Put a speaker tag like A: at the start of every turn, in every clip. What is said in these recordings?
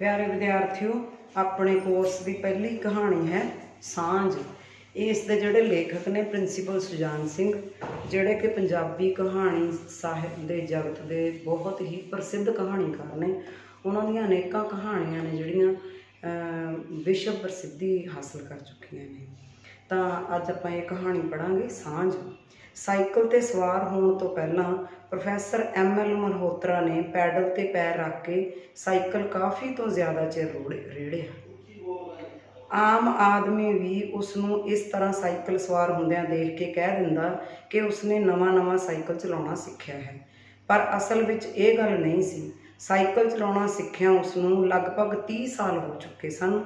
A: प्यारे विद्यार्थियों, अपने कोर्स की पहली कहानी है सांझ। इस दे जिहड़े लेखक ने प्रिंसीपल सुजान सिंह, जिहड़े कि पंजाबी कहानी साहित्य के जगत के बहुत ही प्रसिद्ध कहानीकार ने। उन्हों दी अनेकां कहानियां ने जिहड़ियां विश्व प्रसिद्धि हासिल कर चुकियां ने। तो अज आपां ये कहानी पढ़ांगे सांझ। साइकिल ते सवार होने तो पहला प्रोफैसर ML मल्होत्रा ने पैडल ते पैर रख के साइकिल काफ़ी तो ज़्यादा चिर रेड़िया। आम आदमी भी उसनों इस तरह साइकिल सवार होंदियां देख के कह दिंदा कि उसने नवां साइकिल चलाउणा सिੱਖਿਆ है, पर असल विच ये गल नहीं सी। साइकिल चलाउणा सिੱਖਿਆ उसनों लगभग 30 साल हो चुके सन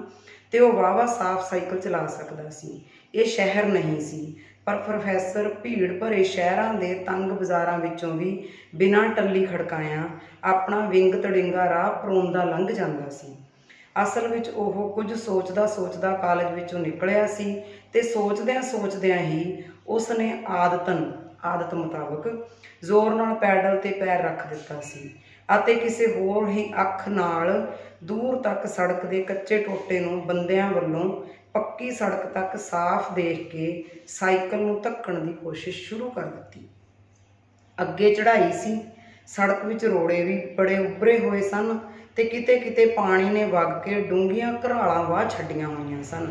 A: ते वो वाहवा साफ साइकिल चला सकदा सी। ये शहर नहीं सी, पर प्रोफैसर भीड़ भरे शहरां दे तंग बाज़ारां विचों भी बिना टल्ली खड़काया अपना विंग तड़िंगा राह परोंदा लंघ जांदा सी। असल विच ओह कुछ सोचदा सोचदा कॉलेज विचों निकलिया सी ते सोचदियां ही उसने आदत मुताबक जोर नाल पैडल ते पैर रख दिता सी अते किसी होर ही अख नाल दूर तक सड़क के कच्चे टोटे नूं बंदियां वल्लों पक्की सड़क तक साफ देख के साइकिल नूं धक्कण दी कोशिश शुरू कर दी। अगे चढ़ाई सी, सड़क विच रोड़े भी बड़े उभरे हुए सन ते किते किते पानी ने वग के डूंघियां घरालां वाह छड्डियां होईयां सन।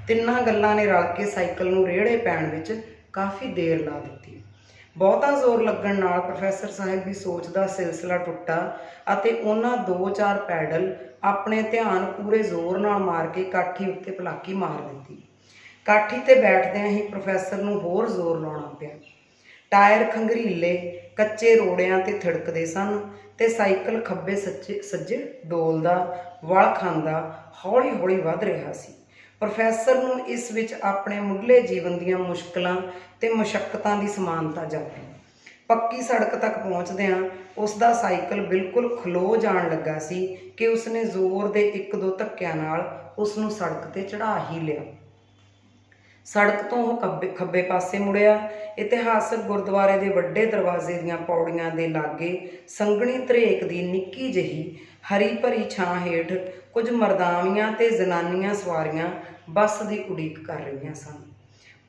A: तिन्नां गल्लां ने रल के साइकिल नूं रेड़े पैण विच काफ़ी देर ला दित्ती। बहुता जोर लगन नाल प्रोफैसर साहिब की सोच का सिलसिला टुटा अते उन्हां 2-4 पैडल अपने ध्यान पूरे जोर नाल मार के काठी उत्ते पलाकी मार दी। काठी ते बैठदियां ही प्रोफैसर नूं होर जोर लाउणा पिया। टायर खंगरीले कच्चे रोड़ियां ते थिड़कदे सन ते साइकिल खब्बे सज्जे डोलदा वल खांदा हौली हौली वध रहा सी। प्रोफैसर नूं इस विच अपने मुढ़ले जीवन दीयां मुश्किलां ते मुशक्कतां दी समानता जापी। पक्की सड़क तक पहुँचदियां उसदा साइकिल बिल्कुल खलो जाण लगा सी कि उसने जोर दे 1-2 धक्कियां नाल उसनूं सड़क ते चढ़ा ही लिया। सड़क तो वह खब्बे पासे मुड़िया। इतिहासक गुरुद्वारे के वड्डे दरवाजे दीयां पौड़ियां दे लागे संघनी धरेक दी निक्की जही हरी भरी छां हेठ कुछ मरदावियां ते जनानियां सवारियां बस की उड़ीक कर रही सन।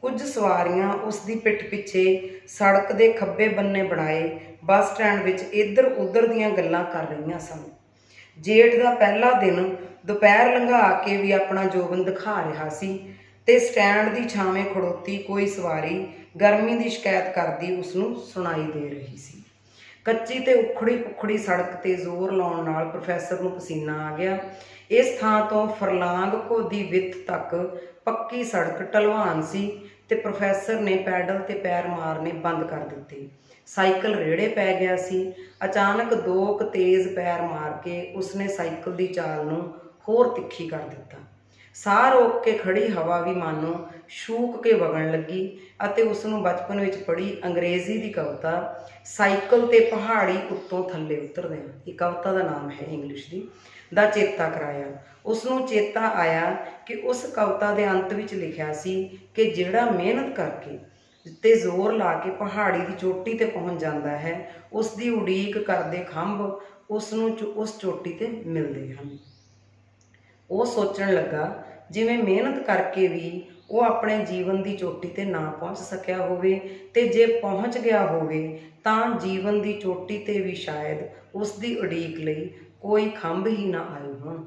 A: कुछ सवारियां उसकी पिठ पिछे सड़क के खब्बे बन्ने बनाए बस स्टैंड विच इधर उधर दीयां गल्लां कर रही सन। जेठ का पहला दिन दोपहर लंघा के भी अपना जोबन दिखा रहा सी ते स्टैंड की छावें खड़ोती कोई सवारी गर्मी की शिकायत करती उसनूं सुनाई दे रही सी। कच्ची ते उखड़ी पुखड़ी सड़क ते जोर लाउण नाल प्रोफैसर नूं पसीना आ गया। इस थां तो फरलांग कोदी विथ तक पक्की सड़क ढलवान सी ते प्रोफैसर ने पैडल ते पैर मारने बंद कर दिते। साइकिल रेड़े पै गया सी। अचानक 2 तेज़ पैर मार के उसने साइकिल की चाल नूं होर तिखी कर दिता। साह रोक के खड़ी हवा भी मानो शूक के वगन लगी अते उसनूं बचपन विच पढ़ी अंग्रेजी की कविता साइकिल ते पहाड़ी उत्तों थल्ले उतरदिआं, ये कविता का नाम है इंग्लिश की, दा चेता कराया। उसनूं चेता आया कि उस कविता के अंत विच लिखिया सी कि जिहड़ा मेहनत करके ते जोर ला के पहाड़ी की चोटी ते पहुँच जाता है उसकी उड़ीक करदे खंभ उसनूं उस चोटी ते मिलते हैं। वो सोचण लगा जिवें मेहनत करके भी वो अपने जीवन की चोटी ते ना पहुँच सकिया होवे ते जे पहुँच गया होवे तां जीवन की चोटी ते भी शायद उसकी उड़ीक लई कोई खंभ ही ना आए होण।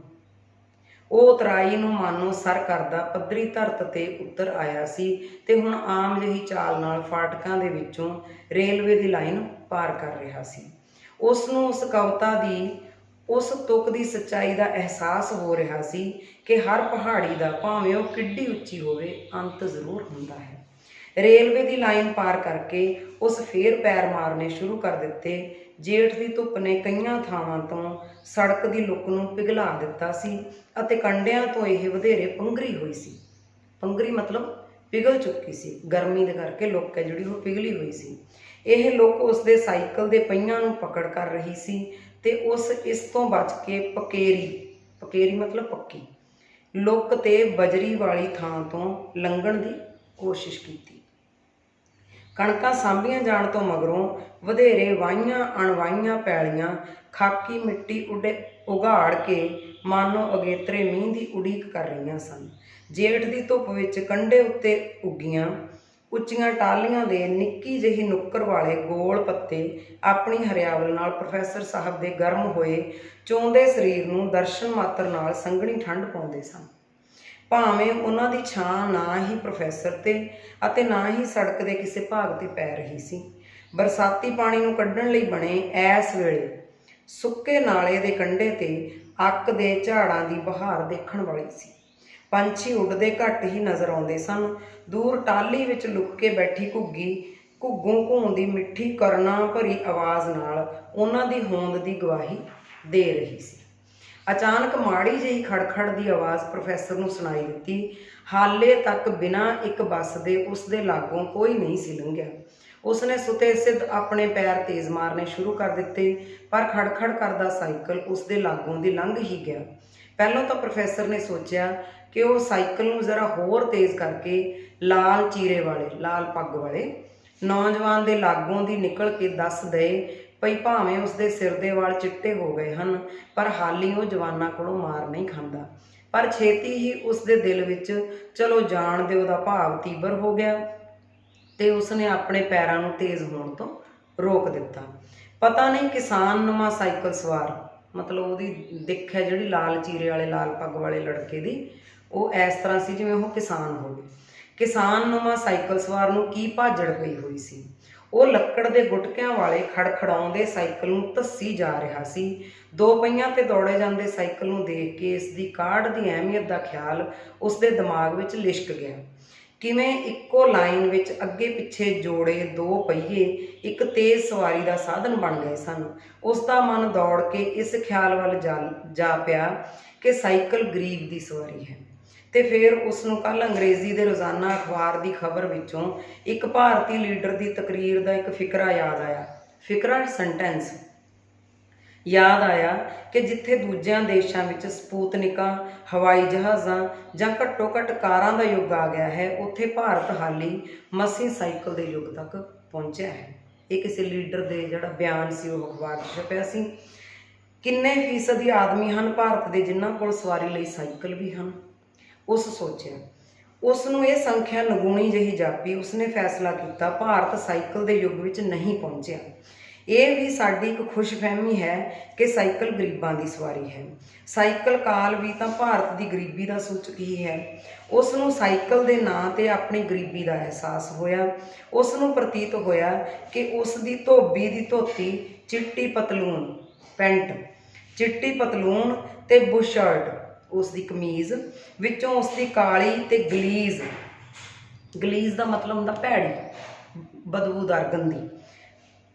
A: वो उतराई नूं मानो सर करदा पੱਧਰੀ धरत ते उतर आया सी ते हुण आम जही चाल नाल फाटकां दे विचों रेलवे की लाइन पार कर रहा सी। उसनूं उस कविता की उस तुक की सच्चाई का एहसास हो रहा सी कि हर पहाड़ी का भावें वह किड्डी उच्ची होवे अंत जरूर हुंदा है। रेलवे की लाइन पार करके उस फिर पैर मारने शुरू कर दिते। जेठ की धुप ने कईयां थावां तो सड़क की लुक नूं पिघला दिता सी अते कंडियां तो यह वधेरे पंघरी हुई सी। पंघरी मतलब पिघल चुकी सी, गर्मी के करके लुक है जिहड़ी वो पिघली हुई सी। यह लुक उसके साइकिल के पहियां नूं पकड़ कर रही सी ते उस इस तो बच के पकेरी मतलब पक्की लुक ते बजरी वाली थां तो लंघण की कोशिश की। ਕਣਕਾਂ ਸਾਂਭੀਆਂ ਜਾਣ ਤੋਂ ਮਗਰੋਂ ਵਧੇਰੇ ਵਾਹੀਆਂ ਅਣਵਾਹੀਆਂ ਪੈਲੀਆਂ ਖਾਕੀ ਮਿੱਟੀ ਉਘਾੜ ਕੇ ਮਾਨੋ ਅਗੇਤਰੇ ਮੀਂਹ ਦੀ ਉਡੀਕ ਕਰ ਰਹੀਆਂ ਸਨ। ਜੇਠ ਦੀ ਧੁੱਪ ਵਿੱਚ ਕੰਢੇ ਉੱਤੇ ਉੱਗੀਆਂ ਉੱਚੀਆਂ ਟਾਹਲੀਆਂ ਦੇ ਨਿੱਕੀ ਜਿਹੀ ਨੁੱਕਰ ਵਾਲੇ ਗੋਲ ਪੱਤੇ ਆਪਣੀ ਹਰਿਆਵਲ ਨਾਲ ਪ੍ਰੋਫੈਸਰ ਸਾਹਿਬ ਦੇ ਗਰਮ ਹੋਏ ਚੋਂਦੇ ਸਰੀਰ ਨੂੰ ਦਰਸ਼ਨ ਮਾਤਰ ਨਾਲ ਸੰਘਣੀ ਠੰਡ ਪਾਉਂਦੇ ਸਨ। ਭਾਵੇਂ ਉਹਨਾਂ ਦੀ ਛਾਂ ਨਾ ਹੀ ਪ੍ਰੋਫੈਸਰ ਤੇ ਅਤੇ ਨਾ ਹੀ ਸੜਕ ਦੇ ਕਿਸੇ ਭਾਗ ਤੇ ਪੈ ਰਹੀ ਸੀ। ਬਰਸਾਤੀ ਪਾਣੀ ਨੂੰ ਕੱਢਣ ਲਈ ਬਣੇ ਐਸ ਵੇਲੇ ਸੁੱਕੇ ਨਾਲੇ ਦੇ ਕੰਢੇ ਤੇ ਅੱਕ ਦੇ ਝਾੜਾਂ ਦੀ ਬਹਾਰ ਦੇਖਣ ਵਾਲੀ ਸੀ। ਪੰਛੀ ਉੱਡਦੇ ਘੱਟ ਹੀ ਨਜ਼ਰ ਆਉਂਦੇ ਸਨ। ਦੂਰ ਟਾਹਲੀ ਵਿੱਚ ਲੁਕ ਕੇ ਬੈਠੀ ਘੁੱਗੀ ਘੁੱਗੂ ਘੂੰ ਦੀ ਮਿੱਠੀ ਕਰਨਾ ਭਰੀ ਆਵਾਜ਼ ਨਾਲ ਉਹਨਾਂ ਦੀ ਹੋਂਦ ਦੀ ਗਵਾਹੀ ਦੇ ਰਹੀ ਸੀ। ਅਚਾਨਕ ਮਾੜੀ ਜਿਹੀ ਖੜਖੜ ਦੀ ਆਵਾਜ਼ ਪ੍ਰੋਫੈਸਰ ਨੂੰ ਸੁਣਾਈ ਦਿੱਤੀ। ਹਾਲੇ ਤੱਕ ਬਿਨਾਂ ਇੱਕ ਬੱਸ ਦੇ ਉਸ ਦੇ ਲਾਗੋਂ ਕੋਈ ਨਹੀਂ ਸੀ ਲੰਘਿਆ। ਉਸਨੇ ਸੁਤੇ ਸਿੱਧ ਆਪਣੇ ਪੈਰ ਤੇਜ਼ ਮਾਰਨੇ ਸ਼ੁਰੂ ਕਰ ਦਿੱਤੇ, ਪਰ ਖੜਖੜ ਕਰਦਾ ਸਾਈਕਲ ਉਸ ਦੇ ਲਾਗੋਂ ਦੀ ਲੰਘ ਹੀ ਗਿਆ। ਪਹਿਲਾਂ ਤਾਂ ਪ੍ਰੋਫੈਸਰ ਨੇ ਸੋਚਿਆ ਕਿ ਉਹ ਸਾਈਕਲ ਨੂੰ ਜ਼ਰਾ ਹੋਰ ਤੇਜ਼ ਕਰਕੇ ਲਾਲ ਚੀਰੇ ਵਾਲੇ, ਲਾਲ ਪੱਗ ਵਾਲੇ ਨੌਜਵਾਨ ਦੇ ਲਾਗੋਂ ਦੀ ਨਿਕਲ ਕੇ ਦੱਸ ਦਏ ਭਈ ਭਾਵੇਂ ਉਸਦੇ ਸਿਰ ਦੇ ਵਾਲ ਚਿੱਟੇ ਹੋ ਗਏ ਹਨ, ਪਰ ਹਾਲੀ ਉਹ ਜਵਾਨਾਂ ਕੋਲੋਂ ਮਾਰ ਨਹੀਂ ਖਾਂਦਾ। ਪਰ ਛੇਤੀ ਹੀ ਉਸਦੇ ਦਿਲ ਵਿੱਚ ਚਲੋ ਜਾਣ ਦਿਓ ਦਾ ਭਾਵ ਤੀਬਰ ਹੋ ਗਿਆ ਤੇ ਉਸਨੇ ਆਪਣੇ ਪੈਰਾਂ ਨੂੰ ਤੇਜ਼ ਹੋਣ ਤੋਂ ਰੋਕ ਦਿੱਤਾ। ਪਤਾ ਨਹੀਂ ਕਿਸਾਨ ਨੁਮਾ ਸਾਈਕਲ ਸਵਾਰ, ਮਤਲਬ ਉਹਦੀ ਦਿੱਖ ਹੈ ਜਿਹੜੀ ਲਾਲ ਚੀਰੇ ਵਾਲੇ ਲਾਲ ਪੱਗ ਵਾਲੇ ਲੜਕੇ ਦੀ, ਉਹ ਇਸ ਤਰ੍ਹਾਂ ਸੀ ਜਿਵੇਂ ਉਹ ਕਿਸਾਨ ਹੋਵੇ। ਕਿਸਾਨ ਨੁਮਾ ਸਾਈਕਲ ਸਵਾਰ ਨੂੰ ਕੀ ਭਾਜੜ ਪਈ ਹੋਈ ਸੀ। ਉਹ ਲੱਕੜ ਦੇ ਗੁਟਕਿਆਂ ਵਾਲੇ ਖੜਖੜਾਉਂਦੇ ਸਾਈਕਲ ਨੂੰ ਧੱਸੀ ਜਾ ਰਿਹਾ ਸੀ। ਦੋ ਪਹੀਆਂ ਤੇ ਦੌੜੇ ਜਾਂਦੇ ਸਾਈਕਲ ਨੂੰ ਦੇਖ ਕੇ ਇਸ ਦੀ ਕਾਢ ਦੀ ਅਹਿਮੀਅਤ ਦਾ ਖਿਆਲ ਉਸਦੇ ਦਿਮਾਗ ਵਿੱਚ ਲਿਸ਼ਕ ਗਿਆ। ਕਿਵੇਂ ਇੱਕੋ ਲਾਈਨ ਵਿੱਚ ਅੱਗੇ ਪਿੱਛੇ ਜੋੜੇ ਦੋ ਪਹੀਏ ਇੱਕ ਤੇਜ਼ ਸਵਾਰੀ ਦਾ ਸਾਧਨ ਬਣ ਗਏ ਸਨ। ਉਸ ਦਾ ਮਨ ਦੌੜ ਕੇ ਇਸ ਖਿਆਲ ਵੱਲ ਜਾ ਪਿਆ ਕਿ ਸਾਈਕਲ ਗਰੀਬ ਦੀ ਸਵਾਰੀ ਹੈ। ਤੇ ਫਿਰ ਉਸ ਨੂੰ ਕੱਲ੍ਹ ਅੰਗਰੇਜ਼ੀ ਦੇ ਰੋਜ਼ਾਨਾ ਅਖਬਾਰ ਦੀ ਖਬਰ ਵਿੱਚੋਂ ਇੱਕ ਭਾਰਤੀ ਲੀਡਰ ਦੀ ਤਕਰੀਰ ਦਾ ਇੱਕ ਫਿਕਰਾ ਯਾਦ ਆਇਆ। ਫਿਕਰਾ ਸੈਂਟੈਂਸ ਯਾਦ ਆਇਆ ਕਿ ਜਿੱਥੇ ਦੂਜਿਆਂ ਦੇਸ਼ਾਂ ਵਿੱਚ ਸਪੂਤਨਿਕਾਂ, ਹਵਾਈ ਜਹਾਜ਼ਾਂ ਜਾਂ ਘੱਟੋ ਘੱਟ ਕਾਰਾਂ ਦਾ ਯੁੱਗ ਆ ਗਿਆ ਹੈ, ਉੱਥੇ ਭਾਰਤ ਹਾਲੀ ਮਸੀਂ ਸਾਈਕਲ ਦੇ ਯੁੱਗ ਤੱਕ ਪਹੁੰਚਿਆ ਹੈ। ਇਹ ਕਿਸੇ ਲੀਡਰ ਦੇ ਜਿਹੜਾ ਬਿਆਨ ਸੀ ਉਹ ਅਖਬਾਰ 'ਚ ਛਪਿਆ ਸੀ। ਕਿੰਨੇ ਫੀਸਦੀ ਆਦਮੀ ਹਨ ਭਾਰਤ ਦੇ ਜਿਨ੍ਹਾਂ ਕੋਲ ਸਵਾਰੀ ਲਈ ਸਾਈਕਲ ਵੀ ਹਨ? ਉਸ ਸੋਚਿਆ। ਉਸ ਨੂੰ ਇਹ ਸੰਖਿਆ ਨਗੂਣੀ ਜਿਹੀ ਜਾਪੀ। ਉਸਨੇ ਫੈਸਲਾ ਕੀਤਾ ਭਾਰਤ ਸਾਈਕਲ ਦੇ ਯੁੱਗ ਵਿੱਚ ਨਹੀਂ ਪਹੁੰਚਿਆ। ਇਹ ਵੀ ਸਾਡੀ ਇੱਕ ਖੁਸ਼ਫਹਿਮੀ ਹੈ ਕਿ ਸਾਈਕਲ ਗਰੀਬਾਂ ਦੀ ਸਵਾਰੀ ਹੈ। ਸਾਈਕਲ ਕਾਲ ਵੀ ਤਾਂ ਭਾਰਤ ਦੀ ਗਰੀਬੀ ਦਾ ਸੂਚਕ ਹੀ ਹੈ। ਉਸ ਨੂੰ ਸਾਈਕਲ ਦੇ ਨਾਂ 'ਤੇ ਆਪਣੀ ਗਰੀਬੀ ਦਾ ਅਹਿਸਾਸ ਹੋਇਆ। ਉਸ ਨੂੰ ਪ੍ਰਤੀਤ ਹੋਇਆ ਕਿ ਉਸ ਦੀ ਧੋਬੀ ਦੀ ਧੋਤੀ, ਚਿੱਟੀ ਪਤਲੂਨ ਪੈਂਟ, ਚਿੱਟੀ ਪਤਲੂਨ ਤੇ ਬੁਸ਼ਰਟ ਉਸ ਦੀ ਕਮੀਜ਼ ਵਿੱਚੋਂ ਉਸ ਦੀ ਕਾਲੀ ਤੇ ਗਲੀਜ਼ ਦਾ ਮਤਲਬ ਹੁੰਦਾ ਭੈੜੀ, ਬਦਬੂਦਾਰ, ਗੰਦੀ,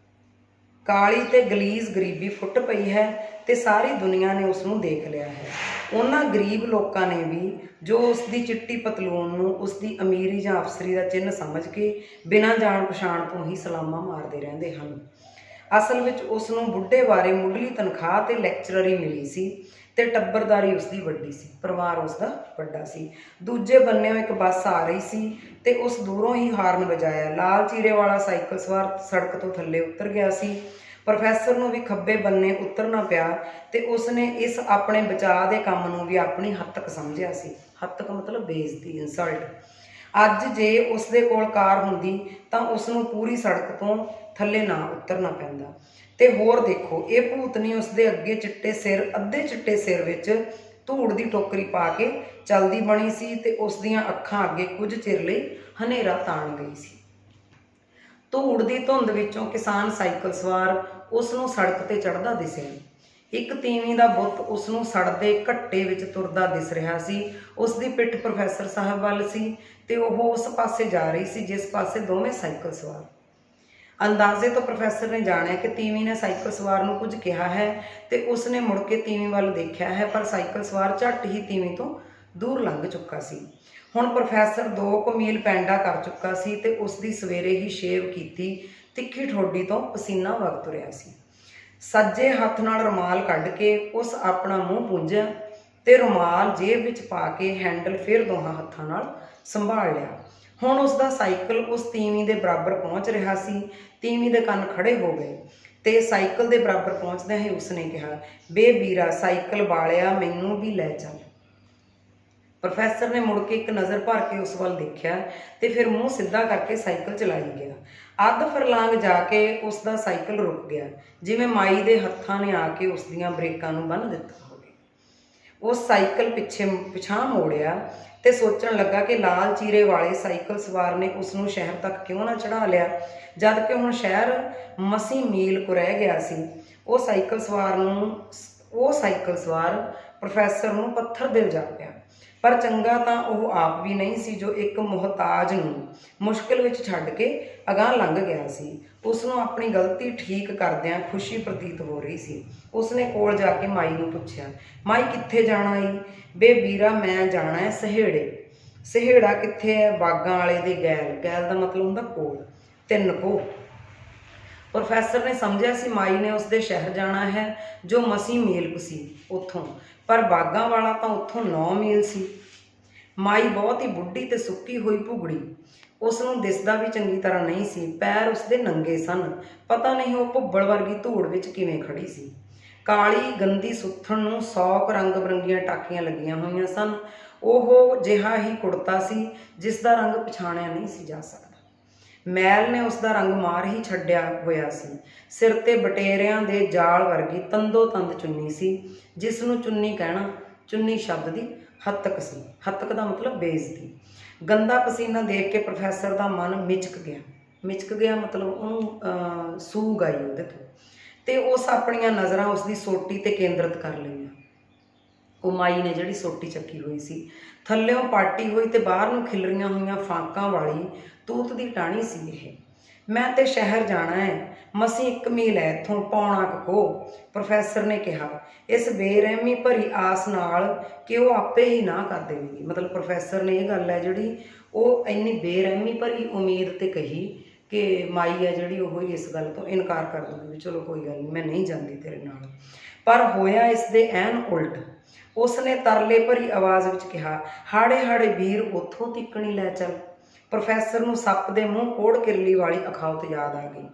A: ਕਾਲੀ ਤੇ ਗਲੀਜ਼ ਗਰੀਬੀ ਫੁੱਟ ਪਈ ਹੈ ਤੇ ਸਾਰੀ ਦੁਨੀਆ ਨੇ ਉਸ ਨੂੰ ਦੇਖ ਲਿਆ ਹੈ। ਉਹਨਾਂ ਗਰੀਬ ਲੋਕਾਂ ਨੇ ਵੀ ਜੋ ਉਸ ਦੀ ਚਿੱਟੀ ਪਤਲੂਨ ਨੂੰ ਉਸ ਦੀ ਅਮੀਰੀ ਜਾਂ ਅਫਸਰੀ ਦਾ ਚਿੰਨ੍ਹ ਸਮਝ ਕੇ ਬਿਨਾਂ ਜਾਣ ਪਛਾਣ ਤੋਂ ਹੀ ਸਲਾਮਾਂ ਮਾਰਦੇ ਰਹਿੰਦੇ ਹਨ। ਅਸਲ ਵਿੱਚ ਉਸ ਨੂੰ ਬੁੱਢੇ ਬਾਰੇ ਮੁੱਢਲੀ ਤਨਖਾਹ ਤੇ ਲੈਕਚਰਰੀ ਮਿਲੀ ਸੀ ਤੇ ਟੱਬਰਦਾਰੀ ਉਸਦੀ ਵੱਡੀ ਸੀ, ਪਰਿਵਾਰ ਉਸਦਾ ਵੱਡਾ ਸੀ। ਦੂਜੇ ਬੰਨਿਓਂ ਇੱਕ ਬੱਸ ਆ ਰਹੀ ਸੀ ਤੇ ਉਸ ਦੂਰੋਂ ਹੀ ਹਾਰਨ ਵਜਾਇਆ। ਲਾਲ ਚੀਰੇ ਵਾਲਾ ਸਾਈਕਲ ਸਵਾਰ ਸੜਕ ਤੋਂ ਥੱਲੇ ਉਤਰ ਗਿਆ ਸੀ। ਪ੍ਰੋਫੈਸਰ ਨੂੰ ਵੀ ਖੱਬੇ ਬੰਨੇ ਉਤਰਨਾ ਪਿਆ ਤੇ ਉਸਨੇ ਇਸ ਆਪਣੇ ਬਚਾਅ ਦੇ ਕੰਮ ਨੂੰ ਵੀ ਆਪਣੀ ਹੱਤਕ ਸਮਝਿਆ ਸੀ। ਹੱਤਕ ਮਤਲਬ ਬੇਇੱਜ਼ਤੀ, ਇਨਸਲਟ। ਅੱਜ ਜੇ ਉਸਦੇ ਕੋਲ ਕਾਰ ਹੁੰਦੀ ਤਾਂ ਉਸ ਨੂੰ ਪੂਰੀ ਸੜਕ ਤੋਂ ਥੱਲੇ ਨਾ ਉਤਰਨਾ ਪੈਂਦਾ। ਤੇ ਹੋਰ ਦੇਖੋ, ਇਹ ਭੂਤਨੀ ਉਸਦੇ ਅੱਗੇ ਅੱਧੇ ਚਿੱਟੇ ਸਿਰ ਵਿੱਚ ਧੂੜ ਦੀ ਟੋਕਰੀ ਪਾ ਕੇ ਚੱਲਦੀ ਬਣੀ ਸੀ ਤੇ ਉਸ ਦੀਆਂ ਅੱਖਾਂ ਅੱਗੇ ਕੁਝ ਚਿਰ ਲਈ ਹਨੇਰਾ ਤਾਣ ਗਈ ਸੀ। ਧੂੜ ਦੀ ਧੁੰਦ ਵਿੱਚੋਂ ਕਿਸਾਨ ਸਾਈਕਲ ਸਵਾਰ ਉਸ ਨੂੰ ਸੜਕ ਤੇ ਚੜ੍ਹਦਾ ਦਿਸਿਆ। ਇੱਕ ਤੀਵੀਂ ਦਾ ਬੁੱਤ ਉਸ ਨੂੰ ਸੜਦੇ ਘੱਟੇ ਵਿੱਚ ਤੁਰਦਾ ਦਿਸ ਰਿਹਾ ਸੀ। ਉਸ ਦੀ ਪਿੱਠ ਪ੍ਰੋਫੈਸਰ ਸਾਹਿਬ ਵੱਲ ਸੀ ਤੇ ਉਹ ਉਸ ਪਾਸੇ ਜਾ ਰਹੀ ਸੀ ਜਿਸ ਪਾਸੇ ਦੋਵੇਂ ਸਾਈਕਲ ਸਵਾਰ। ਅੰਦਾਜ਼ੇ ਤੋਂ ਪ੍ਰੋਫੈਸਰ ਨੇ ਜਾਣਿਆ ਕਿ ਤੀਵੀਂ ਨੇ ਸਾਈਕਲ ਸਵਾਰ ਨੂੰ ਕੁਝ ਕਿਹਾ ਹੈ ਤੇ ਉਸਨੇ ਮੁੜ ਕੇ ਤੀਵੀਂ ਵੱਲ ਦੇਖਿਆ ਹੈ, ਪਰ ਸਾਈਕਲ ਸਵਾਰ ਝੱਟ ਹੀ ਤੀਵੀਂ ਤੋਂ ਦੂਰ ਲੰਘ ਚੁੱਕਾ ਸੀ। ਹੁਣ ਪ੍ਰੋਫੈਸਰ 2 ਮੀਲ ਪੈਂਡਾ ਕਰ ਚੁੱਕਾ ਸੀ ਤੇ ਉਸ ਦੀ ਸਵੇਰੇ ਹੀ ਸ਼ੇਵ ਕੀਤੀ ਤਿੱਖੀ ਠੋਡੀ ਤੋਂ ਪਸੀਨਾ ਵਗ ਤੁਰਿਆ ਸੀ। ਸੱਜੇ ਹੱਥ ਨਾਲ ਰੁਮਾਲ ਕੱਢ ਕੇ ਉਸ ਆਪਣਾ ਮੂੰਹ ਪੂੰਝਿਆ ਤੇ ਰੁਮਾਲ ਜੇਬ ਵਿੱਚ ਪਾ ਕੇ ਹੈਂਡਲ ਫਿਰ ਦੋਹਾਂ ਹੱਥਾਂ ਨਾਲ ਸੰਭਾਲ ਲਿਆ। ਹੁਣ ਉਸ ਦਾ ਸਾਈਕਲ ਉਸ ਤੀਵੀਂ ਦੇ ਬਰਾਬਰ ਪਹੁੰਚ ਰਿਹਾ ਸੀ। ਤੀਵੀਂ ਦੇ ਕੰਨ ਖੜੇ ਹੋ ਗਏ ਤੇ ਸਾਈਕਲ ਦੇ ਬਰਾਬਰ ਪਹੁੰਚਦਿਆਂ ਹੀ ਉਸਨੇ ਕਿਹਾ, ਬੇ ਵੀਰਾ ਸਾਈਕਲ ਵਾਲਿਆ, ਮੈਨੂੰ ਵੀ ਲੈ ਚੱਲ। ਪ੍ਰੋਫੈਸਰ ਨੇ ਮੁੜ ਕੇ ਇੱਕ ਨਜ਼ਰ ਭਰ ਕੇ ਉਸ ਵੱਲ ਦੇਖਿਆ ਤੇ ਫਿਰ ਮੂੰਹ ਸਿੱਧਾ ਕਰਕੇ ਸਾਈਕਲ ਚਲਾਈ ਗਿਆ। ਅੱਧ ਫਰਲਾਂਗ ਜਾ ਕੇ ਉਸ ਦਾ ਸਾਈਕਲ ਰੁਕ ਗਿਆ, ਜਿਵੇਂ ਮਾਈ ਦੇ ਹੱਥਾਂ ਨੇ ਆ ਕੇ ਉਸ ਦੀਆਂ ਬ੍ਰੇਕਾਂ ਨੂੰ ਬੰਨ੍ਹ ਦਿੱਤਾ ਹੋਵੇ। ਉਸ ਸਾਈਕਲ ਪਿਛਾਂਹ ਮੋੜਿਆ ਤੇ ਸੋਚਣ ਲੱਗਾ ਕਿ ਲਾਲ ਚੀਰੇ ਵਾਲੇ ਸਾਈਕਲ ਸਵਾਰ ਨੇ ਉਸ ਨੂੰ ਸ਼ਹਿਰ ਤੱਕ ਕਿਉਂ ਨਾ ਚੜ੍ਹਾ ਲਿਆ, ਜਦ ਕਿ ਹੁਣ ਸ਼ਹਿਰ ਮਸੀਂ ਮੀਲ ਕੁ ਰਹਿ ਗਿਆ ਸੀ। ਉਹ ਸਾਈਕਲ ਸਵਾਰ ਪ੍ਰੋਫੈਸਰ ਨੂੰ ਪੱਥਰ ਦਿਲ ਜਾਪਿਆ, ਪਰ ਚੰਗਾ ਤਾਂ ਉਹ ਆਪ ਵੀ ਨਹੀਂ ਸੀ ਜੋ ਇੱਕ ਮੁਹਤਾਜ ਨੂੰ ਮੁਸ਼ਕਿਲ ਵਿੱਚ ਛੱਡ ਕੇ ਅਗਾਂਹ ਲੰਘ ਗਿਆ ਸੀ। ਉਸ ਨੂੰ ਆਪਣੀ ਗਲਤੀ ਠੀਕ ਕਰਦਿਆਂ ਖੁਸ਼ੀ ਪ੍ਰਤੀਤ ਹੋ ਰਹੀ ਸੀ। ਉਸਨੇ ਕੋਲ ਜਾ ਕੇ ਮਾਈ ਨੂੰ ਪੁੱਛਿਆ, ਮਾਈ ਕਿੱਥੇ ਜਾਣਾ ਈ? ਬੇ ਵੀਰਾ ਮੈਂ ਜਾਣਾ ਹੈ ਸਹੇੜੇ। ਸਹੇੜਾ ਕਿੱਥੇ ਹੈ? ਬਾਗਾਂ ਵਾਲੇ ਦੇ ਗੈਲ। ਗੈਲ ਦਾ ਮਤਲਬ ਹੁੰਦਾ ਕੋਲ, 3 ਕੋਹ। ਪ੍ਰੋਫੈਸਰ ਨੇ ਸਮਝਿਆ ਸੀ ਮਾਈ ਨੇ ਉਸਦੇ ਸ਼ਹਿਰ ਜਾਣਾ ਹੈ ਜੋ ਮਸੀਂ ਮੀਲ ਕੁ ਸੀ ਉੱਥੋਂ, ਪਰ ਬਾਗਾਂ ਵਾਲਾ ਤਾਂ ਉੱਥੋਂ 9 ਮੀਲ ਸੀ। ਮਾਈ ਬਹੁਤ ਹੀ ਬੁੱਢੀ ਤੇ ਸੁੱਕੀ ਹੋਈ ਭੁਗੜੀ, ਉਸ ਨੂੰ ਦਿਸਦਾ ਵੀ ਚੰਗੀ ਤਰ੍ਹਾਂ ਨਹੀਂ ਸੀ। ਪੈਰ ਉਸਦੇ ਨੰਗੇ ਸਨ, ਪਤਾ ਨਹੀਂ ਉਹ ਭੁੱਬੜ ਵਰਗੀ ਧੂੜ ਵਿੱਚ ਕਿਵੇਂ ਖੜੀ ਸੀ। ਕਾਲੀ ਗੰਦੀ ਸੁੱਥਣ ਨੂੰ 100 ਰੰਗ ਬਰੰਗੀਆਂ ਟਾਕੀਆਂ ਲੱਗੀਆਂ ਹੋਈਆਂ ਸਨ। ਉਹ ਜਿਹਾ ਹੀ ਕੁੜਤਾ ਸੀ ਜਿਸ ਦਾ ਰੰਗ ਪਛਾਣਿਆ ਨਹੀਂ ਸੀ ਜਾ ਸਕਦਾ। ਮੈਲ ਨੇ ਉਸ ਦਾ ਰੰਗ ਮਾਰ ਹੀ ਛੱਡਿਆ ਹੋਇਆ ਸੀ। ਸਿਰ ਤੇ ਬਟੇਰਿਆਂ ਦੇ ਜਾਲ ਵਰਗੀ ਤੰਦੋ ਤੰਦ ਚੁੰਨੀ ਸੀ, ਜਿਸ ਨੂੰ ਚੁੰਨੀ ਕਹਿਣਾ ਚੁੰਨੀ ਸ਼ਬਦ ਦੀ ਹੱਤਕ ਸੀ। ਹੱਤਕ ਦਾ ਮਤਲਬ ਬੇਇੱਜ਼ਤੀ। ਗੰਦਾ ਪਸੀਨਾ ਦੇਖ ਕੇ ਪ੍ਰੋਫੈਸਰ ਦਾ ਮਨ ਮਿਚਕ ਗਿਆ ਮਤਲਬ ਉਹਨੂੰ ਸੂਗ ਆਈ ਉਹਦੇ ਤੋਂ, ਤੇ ਉਸ ਆਪਣੀਆਂ ਨਜ਼ਰਾਂ ਉਸਦੀ ਸੋਟੀ ਤੇ ਕੇਂਦਰਿਤ ਕਰ ਲਈਆਂ। ਉਹ ਮਾਈ ਨੇ ਜਿਹੜੀ ਸੋਟੀ ਚੱਕੀ ਹੋਈ ਸੀ, ਥੱਲਿਓਂ ਪਾਟੀ ਹੋਈ ਤੇ ਬਾਹਰ ਨੂੰ ਖਿਲਰੀਆਂ ਹੋਈਆਂ ਫਾਂਕਾਂ ਵਾਲੀ ਤੂਤ ਦੀ ਟਾਹਣੀ ਸੀ ਇਹ। ਮੈਂ ਤੇ ਸ਼ਹਿਰ ਜਾਣਾ ਹੈ, ਮਸੀਂ 1 ਮੀਲ ਹੈ ਇੱਥੋਂ, ਪੌਣਾ ਕੁ ਕੋਹ, ਪ੍ਰੋਫੈਸਰ ਨੇ ਕਿਹਾ ਇਸ ਬੇਰਹਿਮੀ ਭਰੀ ਆਸ ਨਾਲ ਕਿ ਉਹ ਆਪੇ ਹੀ ਨਾ ਕਰ ਦੇਵੇਗੀ। ਮਤਲਬ ਪ੍ਰੋਫੈਸਰ ਨੇ ਇਹ ਗੱਲ ਹੈ ਜਿਹੜੀ ਉਹ ਇੰਨੀ ਬੇਰਹਿਮੀ ਭਰੀ ਉਮੀਦ ਤੇ ਕਹੀ ਕਿ ਮਾਈ ਹੈ ਜਿਹੜੀ ਉਹ ਇਸ ਗੱਲ ਤੋਂ ਇਨਕਾਰ ਕਰ ਦੂਗੀ ਵੀ ਚਲੋ ਕੋਈ ਗੱਲ ਨਹੀਂ, ਮੈਂ ਨਹੀਂ ਜਾਂਦੀ ਤੇਰੇ ਨਾਲ। ਪਰ ਹੋਇਆ ਇਸ ਦੇ ਐਨ ਉਲਟ। ਉਸ ਨੇ ਤਰਲੇ ਭਰੀ ਆਵਾਜ਼ ਵਿੱਚ ਕਿਹਾ, ਹਾੜੇ ਵੀਰ ਉੱਥੋਂ ਤਿੱਕਣੀ ਲੈ ਚੱਲ। ਪ੍ਰੋਫੈਸਰ ਨੂੰ ਸੱਪ ਦੇ ਮੂੰਹ ਕੋੜ ਕਿਰਲੀ ਵਾਲੀ ਅਖਾਉਤ ਯਾਦ ਆ ਗਈ।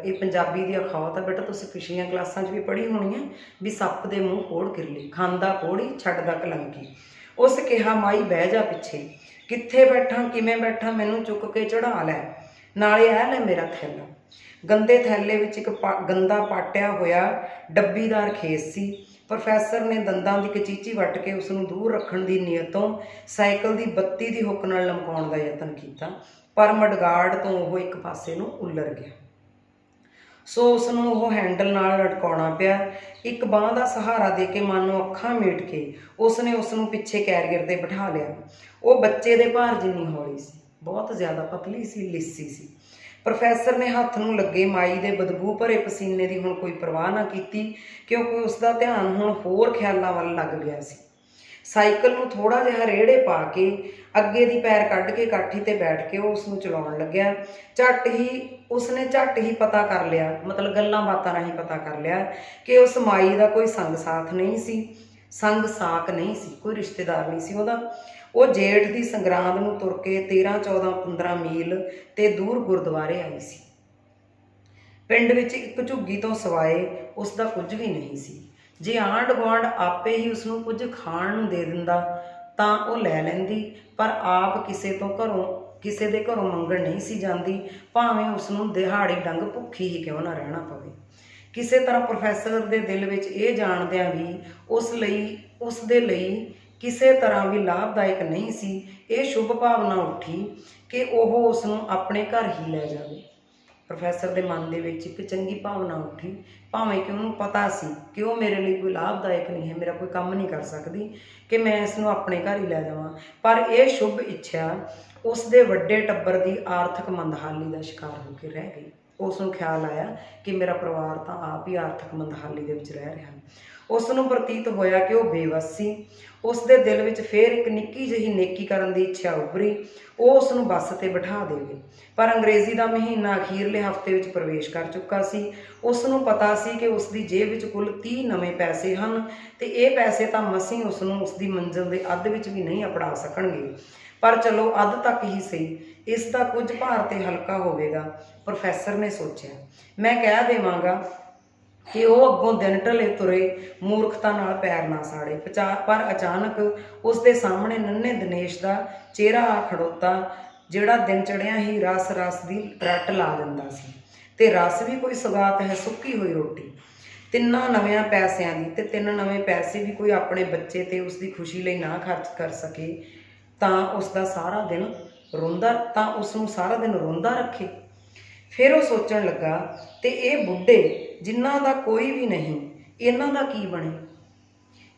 A: ਇਹ ਪੰਜਾਬੀ ਦੀ ਅਖਾਉਤ ਹੈ ਬੇਟਾ, ਤੁਸੀਂ ਪਿਛਲੀਆਂ ਕਲਾਸਾਂ 'ਚ ਵੀ ਪੜ੍ਹੀ ਹੋਣੀ ਹੈ ਵੀ ਸੱਪ ਦੇ ਮੂੰਹ ਕੋੜ ਕਿਰਲੀ, ਖਾਂਦਾ ਕੋੜੀ ਛੱਡਦਾ ਕਲੰਕੀ। ਉਸ ਕਿਹਾ, ਮਾਈ ਬਹਿ ਜਾ ਪਿੱਛੇ। ਕਿੱਥੇ ਬੈਠਾਂ, ਕਿਵੇਂ ਬੈਠਾਂ, ਮੈਨੂੰ ਚੁੱਕ ਕੇ ਚੜ੍ਹਾ ਲੈ, ਨਾਲੇ ਇਹ ਲੈ ਮੇਰਾ ਥੈਲਾ। ਗੰਦੇ ਥੈਲੇ ਵਿੱਚ ਇੱਕ ਗੰਦਾ ਪਾਟਿਆ ਹੋਇਆ ਡੱਬੀਦਾਰ ਖੇਸ ਸੀ। ਪ੍ਰੋਫੈਸਰ ਨੇ ਦੰਦਾਂ ਦੀ ਕਚੀਚੀ ਵੱਟ ਕੇ ਉਸ ਨੂੰ ਦੂਰ ਰੱਖਣ ਦੀ ਨੀਅਤੋਂ ਸਾਈਕਲ ਦੀ ਬੱਤੀ ਦੀ ਹੁੱਕ ਨਾਲ ਲਮਕਾਉਣ ਦਾ ਯਤਨ ਕੀਤਾ, ਪਰ ਮਡਗਾਰਡ ਤੋਂ ਉਹ ਇੱਕ ਪਾਸੇ ਨੂੰ ਉੱਲਰ ਗਿਆ। ਸੋ ਉਸ ਨੂੰ ਉਹ ਹੈਂਡਲ ਨਾਲ ਲਟਕਾਉਣਾ ਪਿਆ। ਇੱਕ ਬਾਂਹ ਦਾ ਸਹਾਰਾ ਦੇ ਕੇ ਮਾਨੋ ਅੱਖਾਂ ਮੀਟ ਕੇ ਉਸ ਨੇ ਉਸ ਨੂੰ ਪਿੱਛੇ ਕੈਰੀਅਰ 'ਤੇ ਬਿਠਾ ਲਿਆ। ਉਹ ਬੱਚੇ ਦੇ ਭਾਰ ਜਿੰਨੀ ਹੌਲੀ ਸੀ, ਬਹੁਤ ਜ਼ਿਆਦਾ ਪਤਲੀ ਸੀ, ਲਿੱਸੀ ਸੀ। ਪ੍ਰੋਫੈਸਰ ਨੇ ਹੱਥ ਨੂੰ ਲੱਗੇ ਮਾਈ ਦੇ ਬਦਬੂ ਭਰੇ ਪਸੀਨੇ ਦੀ ਹੁਣ ਕੋਈ ਪਰਵਾਹ ਨਾ ਕੀਤੀ, ਕਿਉਂਕਿ ਉਸ ਦਾ ਧਿਆਨ ਹੁਣ ਹੋਰ ਖਿਆਲਾਂ ਵੱਲ ਲੱਗ ਗਿਆ ਸੀ। ਸਾਈਕਲ ਨੂੰ ਥੋੜ੍ਹਾ ਜਿਹਾ ਰੇੜੇ ਪਾ ਕੇ ਅੱਗੇ ਦੀ ਪੈਰ ਕੱਢ ਕੇ ਕਾਠੀ 'ਤੇ ਬੈਠ ਕੇ ਉਹ ਉਸ ਨੂੰ ਚਲਾਉਣ ਲੱਗਿਆ। ਉਸਨੇ ਝੱਟ ਹੀ ਪਤਾ ਕਰ ਲਿਆ, ਮਤਲਬ ਗੱਲਾਂ ਬਾਤਾਂ ਰਾਹੀਂ ਪਤਾ ਕਰ ਲਿਆ ਕਿ ਉਸ ਮਾਈ ਦਾ ਕੋਈ ਸੰਗ ਸਾਕ ਨਹੀਂ ਸੀ, ਕੋਈ ਰਿਸ਼ਤੇਦਾਰ ਨਹੀਂ ਸੀ ਉਹਦਾ। ਉਹ ਜੇਠ ਦੀ ਸੰਗਰਾਂਦ ਨੂੰ ਤੁਰ ਕੇ 13, 14, 15 ਮੀਲ ਤੇ ਦੂਰ ਗੁਰਦੁਆਰੇ ਆਈ ਸੀ। ਪਿੰਡ ਵਿੱਚ ਇੱਕ ਝੁੱਗੀ ਤੋਂ ਸਿਵਾਏ ਉਸ ਦਾ ਕੁਝ ਵੀ ਨਹੀਂ ਸੀ। ਜੇ ਆਂਢ ਗੁਆਂਢ ਆਪੇ ਹੀ ਉਸ ਨੂੰ ਕੁਝ ਖਾਣ ਨੂੰ ਦੇ ਦਿੰਦਾ ਤਾਂ ਉਹ ਲੈ ਲੈਂਦੀ, ਪਰ ਆਪ ਕਿਸੇ ਦੇ ਘਰੋਂ ਮੰਗਣ ਨਹੀਂ ਸੀ ਜਾਂਦੀ, ਭਾਵੇਂ ਉਸ ਨੂੰ ਦਿਹਾੜੀ ਡੰਗ ਭੁੱਖੀ ਹੀ ਕਿਉਂ ਨਾ ਰਹਿਣਾ ਪਵੇ। ਕਿਸੇ ਤਰ੍ਹਾਂ ਪ੍ਰੋਫੈਸਰ ਦੇ ਦਿਲ ਵਿੱਚ ਇਹ ਜਾਣਦਿਆਂ ਵੀ ਉਸ ਦੇ ਲਈ ਕਿਸੇ ਤਰ੍ਹਾਂ ਵੀ ਲਾਭਦਾਇਕ ਨਹੀਂ ਸੀ, ਇਹ ਸ਼ੁਭ ਭਾਵਨਾ ਉੱਠੀ ਕਿ ਉਹ ਉਸ ਨੂੰ ਆਪਣੇ ਘਰ ਹੀ ਲੈ ਜਾਵੇ। ਪ੍ਰੋਫੈਸਰ ਦੇ ਮਨ ਦੇ ਵਿੱਚ ਇੱਕ ਚੰਗੀ ਭਾਵਨਾ ਉੱਠੀ, ਭਾਵੇਂ ਕਿ ਉਹਨੂੰ ਪਤਾ ਸੀ ਕਿ ਉਹ ਮੇਰੇ ਲਈ ਕੋਈ ਲਾਭਦਾਇਕ ਨਹੀਂ ਹੈ, ਮੇਰਾ ਕੋਈ ਕੰਮ ਨਹੀਂ ਕਰ ਸਕਦੀ, ਕਿ ਮੈਂ ਇਸ ਨੂੰ ਆਪਣੇ ਘਰ ਹੀ ਲੈ ਜਾਵਾਂ। ਪਰ ਇਹ ਸ਼ੁਭ ਇੱਛਾ ਉਸ ਦੇ ਵੱਡੇ ਟੱਬਰ ਦੀ ਆਰਥਿਕ ਮੰਦਹਾਲੀ ਦਾ ਸ਼ਿਕਾਰ ਹੋ ਕੇ ਰਹਿ ਗਈ। ਉਸ ਨੂੰ ਖਿਆਲ ਆਇਆ ਕਿ ਮੇਰਾ ਪਰਿਵਾਰ ਤਾਂ ਆਪ ਹੀ ਆਰਥਿਕ ਮੰਦਹਾਲੀ ਦੇ ਵਿੱਚ ਰਹਿ ਰਿਹਾ। ਉਸ ਨੂੰ ਪ੍ਰਤੀਤ ਹੋਇਆ ਕਿ ਉਹ ਬੇਵੱਸ ਸੀ। ਉਸ ਦੇ ਦਿਲ ਵਿੱਚ ਫਿਰ ਇੱਕ ਨਿੱਕੀ ਜਿਹੀ ਨੇਕੀ ਕਰਨ ਦੀ ਇੱਛਾ ਉੱਭਰੀ, ਉਹ ਉਸ ਨੂੰ ਬੱਸ 'ਤੇ ਬਿਠਾ ਦੇਵੇ। ਪਰ ਅੰਗਰੇਜ਼ੀ ਦਾ ਮਹੀਨਾ ਅਖੀਰਲੇ ਹਫ਼ਤੇ ਵਿੱਚ ਪ੍ਰਵੇਸ਼ ਕਰ ਚੁੱਕਾ ਸੀ। ਉਸ ਨੂੰ ਪਤਾ ਸੀ ਕਿ ਉਸ ਦੀ ਜੇਬ ਵਿੱਚ ਕੁੱਲ 30 ਨਵੇਂ ਪੈਸੇ ਹਨ, ਤੇ ਇਹ ਪੈਸੇ ਤਾਂ ਮਸੀਂ ਉਸ ਨੂੰ ਉਸ ਦੀ ਮੰਜ਼ਿਲ ਦੇ ਅੱਧ ਵਿੱਚ ਵੀ ਨਹੀਂ ਅਪੜਾ ਸਕਣਗੇ। ਪਰ ਚਲੋ ਅੱਧ ਤੱਕ ਹੀ ਸਹੀ, ਇਸ ਦਾ ਕੁਝ ਭਾਰ ਤੇ ਹਲਕਾ ਹੋਵੇਗਾ। ਪ੍ਰੋਫੈਸਰ ਨੇ ਸੋਚਿਆ। ਮੈਂ ਕਹਿ ਦੇਵਾਂਗਾ ਕਿ ਉਹ ਅੱਗੋਂ ਦਿਨ ਢਲੇ ਤੁਰੇ, ਮੂਰਖਤਾ ਨਾਲ ਪੈਰ ਨਾ ਸਾੜੇ। ਪਰ ਅਚਾਨਕ ਉਸ ਦੇ ਸਾਹਮਣੇ ਨੰਨੇ ਦਿਨੇਸ਼ ਦਾ ਚਿਹਰਾ ਆ ਖੜੋਤਾ, ਜਿਹੜਾ ਦਿਨ ਚੜ੍ਹਿਆਂ ਹੀ ਰਸ ਦੀ ਰੱਟ ਲਾ ਦਿੰਦਾ ਸੀ। ਤੇ ਰਸ ਵੀ ਕੋਈ ਸੌਗਾਤ ਹੈ, ਸੁੱਕੀ ਹੋਈ ਰੋਟੀ। 3 ਨਵਿਆਂ ਪੈਸਿਆਂ ਦੀ, ਤੇ 3 ਨਵੇਂ ਪੈਸੇ ਵੀ ਕੋਈ ਆਪਣੇ ਬੱਚੇ ਤੇ ਉਸ ਦੀ ਖੁਸ਼ੀ ਲਈ ਨਾ ਖਰਚ ਕਰ ਸਕੇ ਤਾਂ ਉਸ ਨੂੰ ਸਾਰਾ ਦਿਨ ਰੋਂਦਾ ਰੱਖੇ। ਫਿਰ ਉਹ ਸੋਚਣ ਲੱਗਾ, ਤੇ ਇਹ ਬੁੱਢੇ ਜਿਨ੍ਹਾਂ ਦਾ ਕੋਈ ਵੀ ਨਹੀਂ, ਇਹਨਾਂ ਦਾ ਕੀ ਬਣੇ?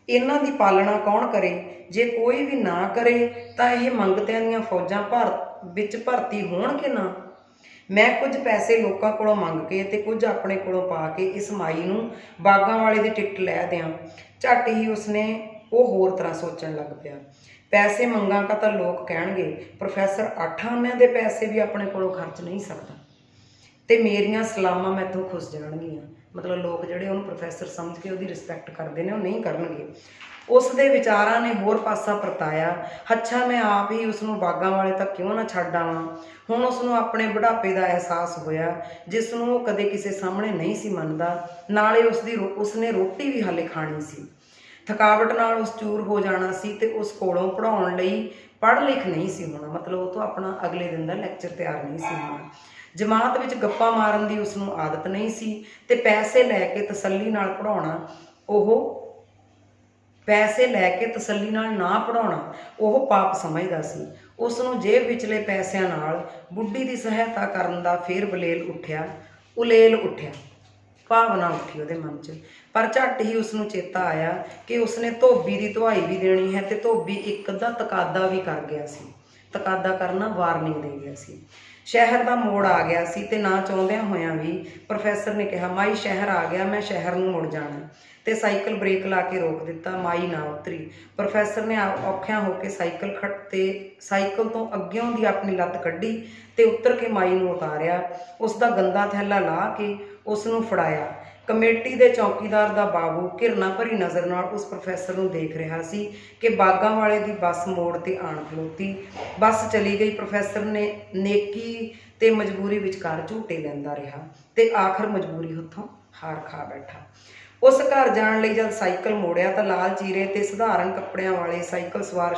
A: ਇਹਨਾਂ ਦੀ ਪਾਲਣਾ ਕੌਣ ਕਰੇ? ਜੇ ਕੋਈ ਵੀ ਨਾ ਕਰੇ ਤਾਂ ਇਹ ਮੰਗਤਿਆਂ ਦੀਆਂ ਫੌਜਾਂ ਵਿੱਚ ਭਰਤੀ ਹੋਣ ਕਿ ਨਾ? ਮੈਂ ਕੁਝ ਪੈਸੇ ਲੋਕਾਂ ਕੋਲੋਂ ਮੰਗ ਕੇ ਤੇ ਕੁਝ ਆਪਣੇ ਕੋਲੋਂ ਪਾ ਕੇ ਇਸ ਮਾਈ ਨੂੰ ਬਾਗਾਂ ਵਾਲੇ ਦੀ ਟਿਕਟ ਲੈ ਦਿਆਂ। ਝੱਟ ਹੀ ਉਹ ਹੋਰ ਤਰ੍ਹਾਂ ਸੋਚਣ ਲੱਗ ਪਿਆ। ਪੈਸੇ ਮੰਗਾਂਗਾ ਤਾਂ ਲੋਕ ਕਹਿਣਗੇ, ਪ੍ਰੋਫੈਸਰ 8 ਆਨਿਆਂ ਦੇ ਪੈਸੇ ਵੀ ਆਪਣੇ ਕੋਲੋਂ ਖਰਚ ਨਹੀਂ ਸਕਦਾ, ਤੇ ਮੇਰੀਆਂ ਸਲਾਮਾਂ ਮੈਥੋਂ ਖੁੱਸ ਜਾਣਗੀਆਂ। ਮਤਲਬ ਲੋਕ ਜਿਹੜੇ ਉਹਨੂੰ ਪ੍ਰੋਫੈਸਰ ਸਮਝ ਕੇ ਉਹਦੀ ਰਿਸਪੈਕਟ ਕਰਦੇ ਨੇ, ਉਹ ਨਹੀਂ ਕਰਨਗੇ। ਉਸ ਦੇ ਵਿਚਾਰਾਂ ਨੇ ਹੋਰ ਪਾਸਾ ਪਰਤਾਇਆ। ਅੱਛਾ, ਮੈਂ ਆਪ ਹੀ ਉਸ ਨੂੰ ਬਾਗਾਂ ਵਾਲੇ ਤੱਕ ਕਿਉਂ ਨਾ ਛੱਡ ਆਵਾਂ। ਹੁਣ ਉਸ ਨੂੰ ਆਪਣੇ ਬੁਢਾਪੇ ਦਾ ਅਹਿਸਾਸ ਹੋਇਆ, ਜਿਸ ਨੂੰ ਉਹ ਕਦੇ ਕਿਸੇ ਸਾਹਮਣੇ ਨਹੀਂ ਸੀ ਮੰਨਦਾ। ਨਾਲੇ ਉਸਨੇ ਰੋਟੀ ਵੀ ਹਾਲੇ ਖਾਣੀ ਸੀ। ਥਕਾਵਟ ਨਾਲ ਉਸ ਚੂਰ ਹੋ ਜਾਣਾ ਸੀ, ਤੇ ਉਸ ਕੋਲੋਂ ਪੜ੍ਹਾਉਣ ਲਈ ਪੜ੍ਹ ਲਿਖ ਨਹੀਂ ਸੀ ਹੋਣਾ। ਮਤਲਬ ਉਹ ਤੋਂ ਆਪਣਾ ਅਗਲੇ ਦਿਨ ਦਾ ਲੈਕਚਰ ਤਿਆਰ ਨਹੀਂ ਸੀ ਹੋਣਾ। ਜਮਾਤ ਵਿੱਚ ਗੱਪਾਂ ਮਾਰਨ ਦੀ ਉਸ ਨੂੰ ਆਦਤ ਨਹੀਂ ਸੀ, ਤੇ ਪੈਸੇ ਲੈ ਕੇ ਤਸੱਲੀ ਨਾਲ ਨਾ ਪੜ੍ਹਾਉਣਾ ਉਹ ਪਾਪ ਸਮਝਦਾ ਸੀ। ਉਸ ਨੂੰ ਜੇਬ ਵਿਚਲੇ ਪੈਸਿਆਂ ਨਾਲ ਬੁੱਢੀ ਦੀ ਸਹਾਇਤਾ ਕਰਨ ਦਾ ਫੇਰ ਉਲੇਲ ਉੱਠਿਆ, ਭਾਵਨਾ ਉੱਠੀ ਉਹਦੇ ਮਨ 'ਚ। ਪਰ ਝੱਟ ਹੀ ਉਸ ਨੂੰ ਚੇਤਾ ਆਇਆ ਕਿ ਉਸਨੇ ਧੋਬੀ ਦੀ ਧੁਆਈ ਵੀ ਦੇਣੀ ਹੈ, ਤੇ ਧੋਬੀ ਇੱਕ ਅੱਧਾ ਤਕਾਦਾ ਵੀ ਕਰ ਗਿਆ ਸੀ। ਤਕਾਦਾ ਕਰਨਾ ਵਾਰਨਿੰਗ ਦੇ ਗਿਆ ਸੀ। ਸ਼ਹਿਰ ਦਾ ਮੋੜ ਆ ਗਿਆ ਸੀ, ਤੇ ਨਾ ਚਾਹੁੰਦਿਆਂ ਹੋਇਆਂ ਵੀ ਪ੍ਰੋਫੈਸਰ ਨੇ ਕਿਹਾ, ਮਾਈ ਸ਼ਹਿਰ ਆ ਗਿਆ, ਮੈਂ ਸ਼ਹਿਰ ਨੂੰ ਮੁੜ ਜਾਣਾ। ਤੇ ਸਾਈਕਲ ਬ੍ਰੇਕ ਲਾ ਕੇ ਰੋਕ ਦਿੱਤਾ। ਮਾਈ ਨਾ ਉਤਰੀ। ਪ੍ਰੋਫੈਸਰ ਨੇ ਔਖਿਆਂ ਹੋ ਕੇ ਸਾਈਕਲ ਤੋਂ ਅੱਗਿਓਂ ਦੀ ਆਪਣੀ ਲੱਤ ਕੱਢੀ ਤੇ ਉਤਰ ਕੇ ਮਾਈ ਨੂੰ ਉਤਾਰਿਆ। ਉਸ ਦਾ ਗੰਦਾ ਥੈਲਾ ਲਾਹ ਕੇ ਉਸ ਨੂੰ ਫੜਾਇਆ। ਕਮੇਟੀ ਦੇ ਚੌਕੀਦਾਰ ਦਾ ਬਾਬੂ ਘਿਰਨਾ ਭਰੀ ਨਜ਼ਰ ਨਾਲ ਉਸ ਪ੍ਰੋਫੈਸਰ ਨੂੰ ਦੇਖ ਰਿਹਾ ਸੀ ਕਿ ਬਾਗਾਂ ਵਾਲੇ ਦੀ ਬੱਸ ਮੋੜ ਤੇ ਆਣ ਖਲੋਤੀ। ਬੱਸ ਚਲੀ ਗਈ। ਪ੍ਰੋਫੈਸਰ ਨੇ ਨੇਕੀ ਤੇ ਮਜਬੂਰੀ ਵਿਚਕਾਰ ਝੂਟੇ ਲੈਂਦਾ ਰਿਹਾ, ਤੇ ਆਖਰ ਮਜਬੂਰੀ ਹੱਥੋਂ ਹਾਰ ਖਾ ਬੈਠਾ। ਉਸ ਘਰ ਜਾਣ ਲਈ ਜਦ ਸਾਈਕਲ ਮੋੜਿਆ ਤਾਂ ਲਾਲ ਚੀਰੇ ਤੇ ਸਧਾਰਨ ਕੱਪੜਿਆਂ ਵਾਲੇ ਸਾਈਕਲ ਸਵਾਰ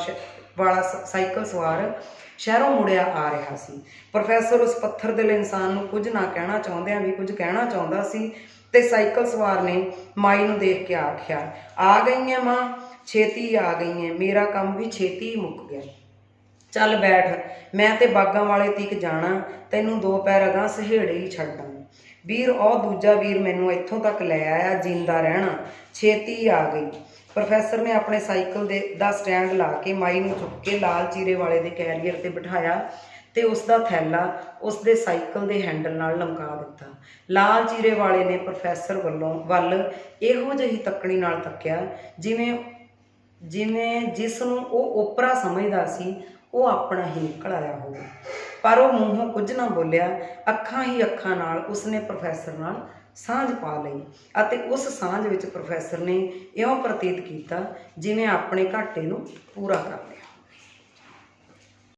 A: ਸ਼ਹਿਰੋਂ ਮੁੜਿਆ ਆ ਰਿਹਾ ਸੀ। ਪ੍ਰੋਫੈਸਰ ਉਸ ਪੱਥਰ ਦਿਲ ਇਨਸਾਨ ਨੂੰ ਕੁਝ ਨਾ ਕਹਿਣਾ ਚਾਹੁੰਦਿਆਂ ਵੀ ਕੁਝ ਕਹਿਣਾ ਚਾਹੁੰਦਾ ਸੀ, ਤੇ ਸਾਈਕਲ ਸਵਾਰ ਨੇ ਮਾਈ ਨੂੰ ਦੇਖ ਕੇ ਆਖਿਆ, ਆ ਗਈ ਐ ਮਾਂ, ਛੇਤੀ ਆ ਗਈ ਐ, ਮੇਰਾ ਕੰਮ ਵੀ ਛੇਤੀ ਹੀ ਮੁੱਕ ਗਿਆ। ਚੱਲ ਬੈਠ, ਮੈਂ ਤੇ ਬਾਗਾਂ ਵਾਲੇ ਤੀਕ ਜਾਣਾ, ਤੈਨੂੰ 2 ਪੈਰ ਅਗਾਂਹ ਸਹੇੜੇ ਹੀ ਛੱਡਾਂ। ਵੀਰ, ਉਹ ਦੂਜਾ ਵੀਰ ਮੈਨੂੰ ਇੱਥੋਂ ਤੱਕ ਲੈ ਆਇਆ, ਜਿੰਦਾ ਰਹਿਣਾ, ਛੇਤੀ ਆ ਗਈ। ਪ੍ਰੋਫੈਸਰ ਨੇ ਆਪਣੇ ਸਾਈਕਲ ਦਾ ਸਟੈਂਡ ਲਾ ਕੇ ਮਾਈ ਨੂੰ ਚੁੱਕ ਕੇ ਲਾਲ ਚੀਰੇ ਵਾਲੇ ਦੇ ਕੈਰੀਅਰ 'ਤੇ ਬਿਠਾਇਆ, ਤੇ ਉਸ ਦਾ ਥੈਲਾ ਉਸ ਦੇ ਸਾਈਕਲ ਦੇ ਹੈਂਡਲ ਨਾਲ ਲਮਕਾ ਦਿੱਤਾ। ਲਾਲ ਚੀਰੇ ਵਾਲੇ ਨੇ ਪ੍ਰੋਫੈਸਰ ਵੱਲ ਇਹੋ ਜਿਹੀ ਤੱਕਣੀ ਨਾਲ ਤੱਕਿਆ ਜਿਵੇਂ ਜਿਸ ਨੂੰ ਉਹ ਓਪਰਾ ਸਮਝਦਾ ਸੀ ਉਹ ਆਪਣਾ ਹੀ ਨਿਕਲ ਆਇਆ ਹੋਵੇ। ਪਰ ਉਹ ਮੂੰਹੋਂ ਕੁਝ ਨਾ ਬੋਲਿਆ। ਅੱਖਾਂ ਹੀ ਅੱਖਾਂ ਨਾਲ ਉਸਨੇ ਪ੍ਰੋਫੈਸਰ ਨਾਲ ਸਾਂਝ ਪਾ ਲਈ, ਅਤੇ ਉਸ ਸਾਂਝ ਵਿੱਚ ਪ੍ਰੋਫੈਸਰ ਨੇ ਇਉਂ ਪ੍ਰਤੀਤ ਕੀਤਾ ਜਿਵੇਂ ਆਪਣੇ ਘਾਟੇ ਨੂੰ ਪੂਰਾ ਕਰ ਲਿਆ।